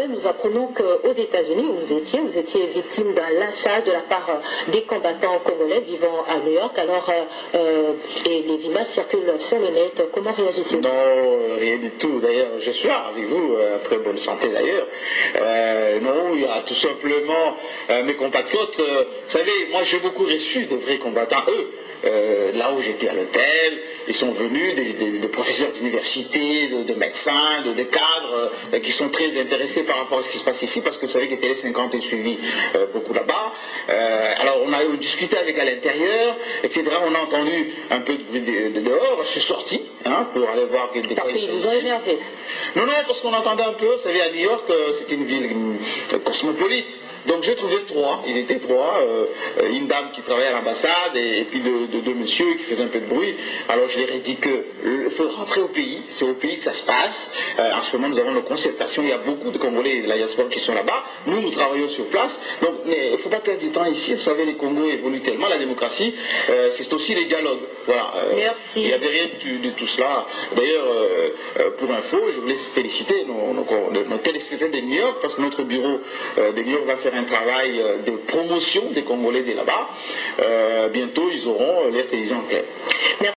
nouvelles, nous apprenons qu'aux États-Unis, vous étiez victime d'un lynchage de la part des combattants congolais vivant à New York. Alors, et les images circulent sur le net. Comment réagissez-vous? Non, rien du tout. D'ailleurs, je suis là avec vous, en très bonne santé d'ailleurs. Non, il y a tout simplement mes compatriotes. Vous savez, moi j'ai beaucoup reçu des vrais combattants. Eux, là où j'étais à l'hôtel, ils sont venus, des professeurs d'université, de médecins, de cadres, qui sont très intéressés par rapport à ce qui se passe ici, parce que vous savez que Télé 50 est suivi beaucoup là-bas. Alors on a discuté avec à l'intérieur, etc. On a entendu un peu de bruit de dehors. Je suis sorti pour aller voir des parce qu'ils vous ont énervé. Non, parce qu'on entendait un peu, vous savez, à New York, c'était une ville cosmopolite. Donc j'ai trouvé trois, ils étaient trois, une dame qui travaillait à l'ambassade et puis deux messieurs qui faisaient un peu de bruit. Alors je leur ai dit qu'il faut rentrer au pays, c'est au pays que ça se passe. En ce moment nous avons nos concertations, il y a beaucoup de Congolais de la diaspora qui sont là-bas. Nous travaillons sur place, donc il ne faut pas perdre du temps ici. Vous savez, les Congos évoluent tellement, la démocratie, c'est aussi les dialogues. Voilà. Merci. Il n'y avait rien de tout cela. D'ailleurs, pour info, je voulais féliciter nos téléspectateurs de New York, parce que notre bureau de New York va faire un travail de promotion des Congolais de là-bas. Bientôt, ils auront l'air intelligent clair.